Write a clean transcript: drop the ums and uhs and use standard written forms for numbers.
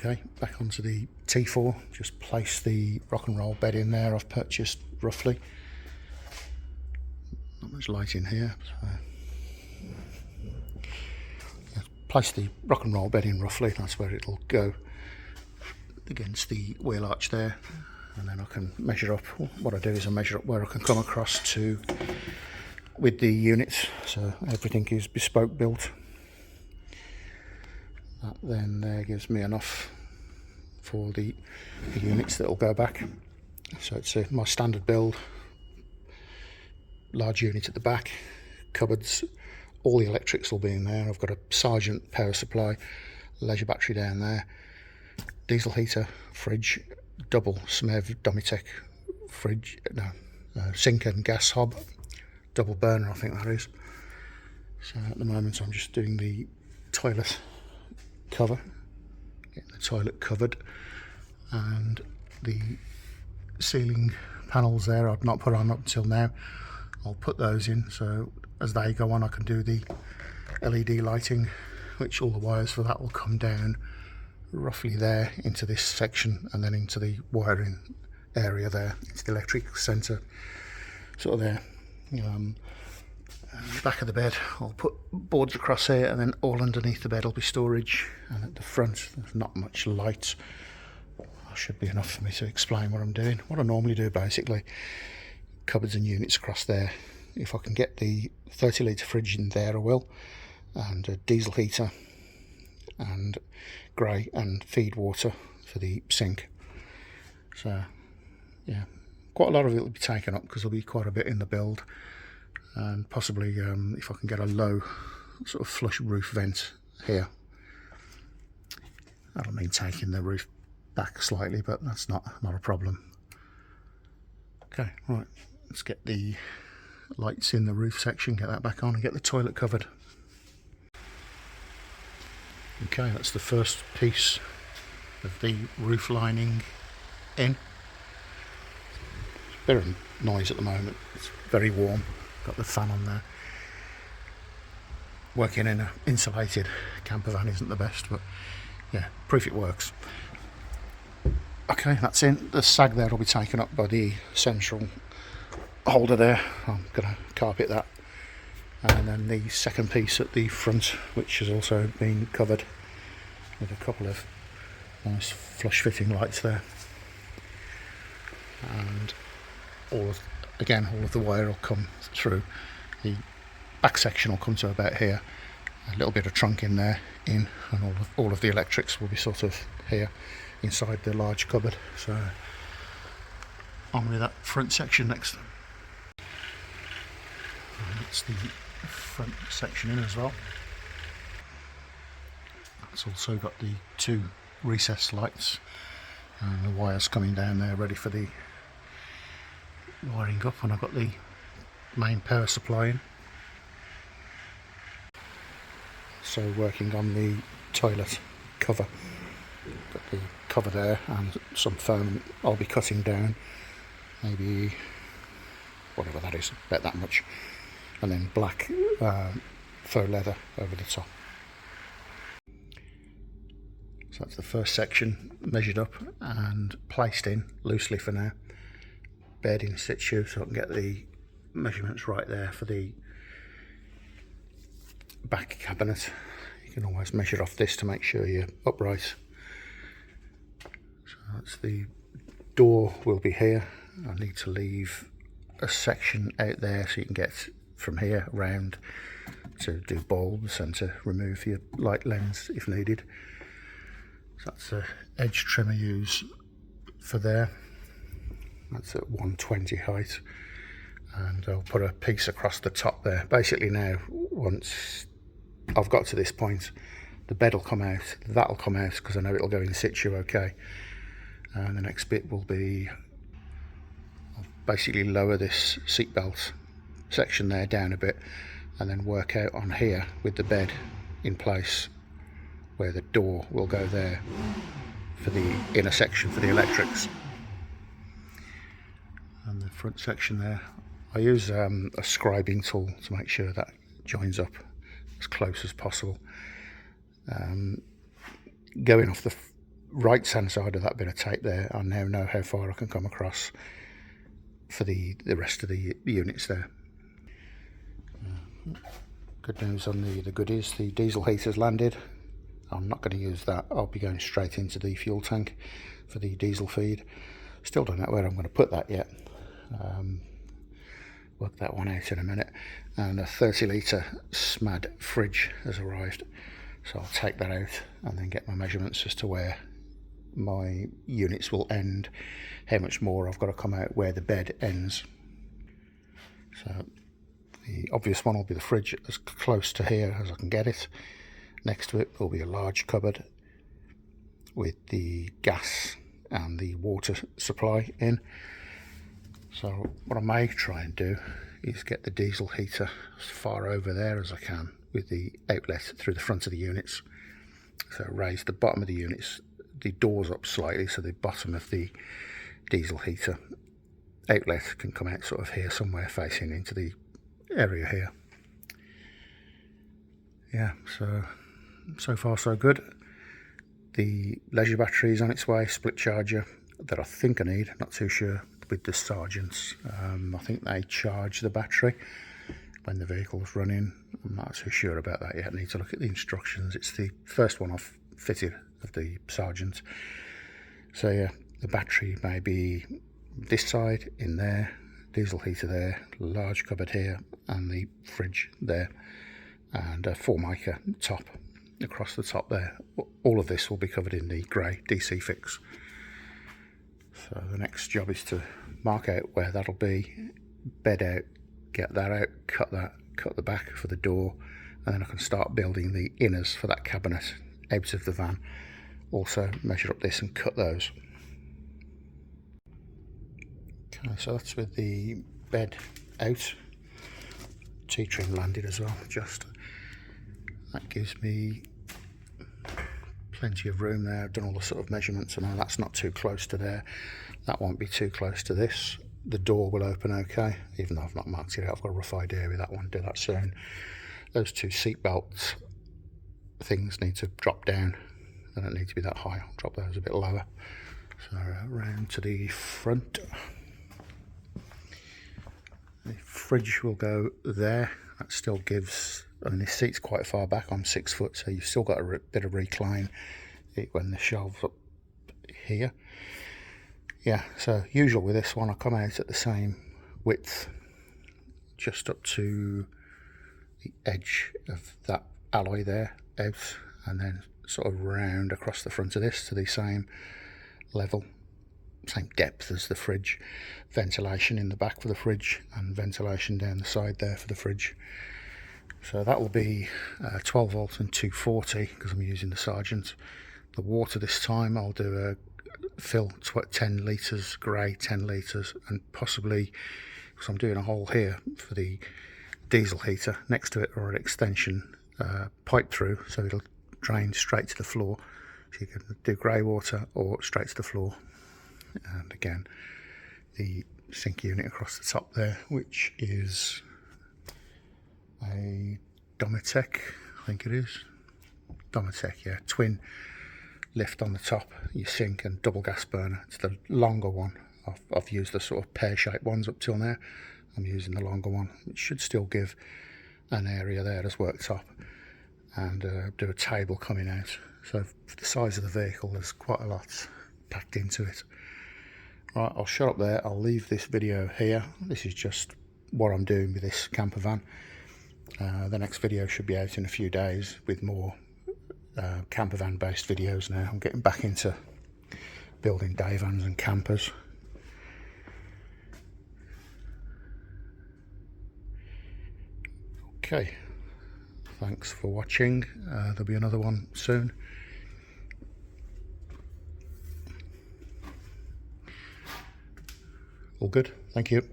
Okay, back onto the T4, just place the rock and roll bed in there. I've purchased roughly. Not much light in here. So. Yeah, place the rock and roll bed in roughly, that's where it'll go against the wheel arch there. And then I can measure up. What I do is I measure up where I can come across to with the units, so everything is bespoke built. That then there gives me enough for the units that will go back. So it's my standard build, large unit at the back, cupboards, all the electrics will be in there. I've got a Sargent power supply, leisure battery down there, diesel heater, fridge, double Smev Domitec fridge, sink and gas hob, double burner I think that is. So at the moment I'm just doing the toilet cover, getting the toilet covered, and the ceiling panels there I've not put on up until now. I'll put those in, so as they go on I can do the LED lighting, which all the wires for that will come down roughly there into this section and then into the wiring area there, into the electric centre sort of there. The back of the bed I'll put boards across here, and then all underneath the bed will be storage, and at the front there's not much light. That should be enough for me to explain what I'm doing. What I normally do basically, cupboards and units across there. If I can get the 30 litre fridge in there I will, and a diesel heater and grey and feed water for the sink. So yeah, quite a lot of it will be taken up because there'll be quite a bit in the build. And possibly if I can get a low sort of flush roof vent here, that'll mean taking the roof back slightly, but that's not a problem. Okay, right, let's get the lights in the roof section, get that back on, and get the toilet covered. Okay, that's the first piece of the roof lining in. It's a bit of noise at the moment, it's very warm. Got the fan on there. Working in an insulated camper van isn't the best, but yeah, proof it works. Okay, that's in. The sag there will be taken up by the central holder there. I'm going to carpet that. And then the second piece at the front, which has also been covered with a couple of nice flush fitting lights there. And all of the wire will come through. The back section will come to about here. A little bit of trunk in there, and all of the electrics will be sort of here inside the large cupboard. So on with that front section next. And that's the front section in as well. It's also got the two recessed lights and the wires coming down there ready for the wiring up, and I've got the main power supply in. So working on the toilet cover, got the cover there and some foam I'll be cutting down, maybe whatever that is, about that much, and then black faux leather over the top. So that's the first section measured up and placed in loosely for now. Bed in situ, so I can get the measurements right there for the back cabinet. You can always measure off this to make sure you're upright. So that's the door will be here. I need to leave a section out there so you can get from here around to do bulbs and to remove your light lens if needed. So that's the edge trim I use for there. That's at 120 height, and I'll put a piece across the top there. Basically now, once I've got to this point, the bed will come out, that'll come out because I know it'll go in situ okay. And the next bit will be, I'll basically lower this seatbelt section there down a bit and then work out on here with the bed in place where the door will go there for the inner section for the electrics. And the front section there, I use a scribing tool to make sure that joins up as close as possible. Going off the right hand side of that bit of tape there, I now know how far I can come across for the rest of the units there. Good news on the goodies, the diesel heater's landed. I'm not going to use that, I'll be going straight into the fuel tank for the diesel feed. Still don't know where I'm going to put that yet. Work that one out in a minute. And a 30 litre SMAD fridge has arrived, so I'll take that out and then get my measurements as to where my units will end, how much more I've got to come out where the bed ends. So the obvious one will be the fridge, as close to here as I can get it. Next to it will be a large cupboard with the gas and the water supply in. So what I may try and do is get the diesel heater as far over there as I can with the outlet through the front of the units. So raise the bottom of the units, the doors up slightly, so the bottom of the diesel heater outlet can come out sort of here somewhere, facing into the area here. Yeah, so far so good. The leisure battery is on its way, split charger that I think I need, not too sure with the Sergeants. I think they charge the battery when the vehicle's running. I'm not too sure about that yet, I need to look at the instructions. It's the first one I've fitted of the Sergeant. So yeah, the battery may be this side, in there, diesel heater there, large cupboard here, and the fridge there, and a Formica top across the top there. All of this will be covered in the grey DC fix. So the next job is to mark out where that'll be, bed out, get that out, cut the back for the door, and then I can start building the inners for that cabinet out of the van. Also measure up this and cut those. Okay, so that's with the bed out. T-trim landed as well, just. That gives me plenty of room there. I've done all the sort of measurements, and that's not too close to there. That won't be too close to this. The door will open okay, even though I've not marked it out. I've got a rough idea with that one, do that soon. Those two seat belts things need to drop down. They don't need to be that high. I'll drop those a bit lower. So around to the front. The fridge will go there. That still gives, I mean, this seat's quite far back. I'm 6 foot, so you've still got a bit of recline when the shelves up here. Yeah, so usual with this one, I come out at the same width, just up to the edge of that alloy there, out, and then sort of round across the front of this to the same level, same depth as the fridge. Ventilation in the back for the fridge, and ventilation down the side there for the fridge. So that will be 12 volt and 240 because I'm using the Sergeant. The water this time I'll do a fill 10 litres grey, 10 litres, and possibly, because I'm doing a hole here for the diesel heater next to it, or an extension pipe through, so it'll drain straight to the floor. So you can do grey water or straight to the floor. And again, the sink unit across the top there, which is a Domitec, I think it is. Domitec, yeah, twin lift on the top, your sink and double gas burner. It's the longer one. I've used the sort of pear-shaped ones up till now. I'm using the longer one. It should still give an area there as worktop, and do a table coming out. So for the size of the vehicle, there's quite a lot packed into it. Right, I'll shut up there. I'll leave this video here. This is just what I'm doing with this camper van. The next video should be out in a few days with more camper van based videos now. I'm getting back into building day vans and campers. Okay, thanks for watching. There'll be another one soon. All good, thank you.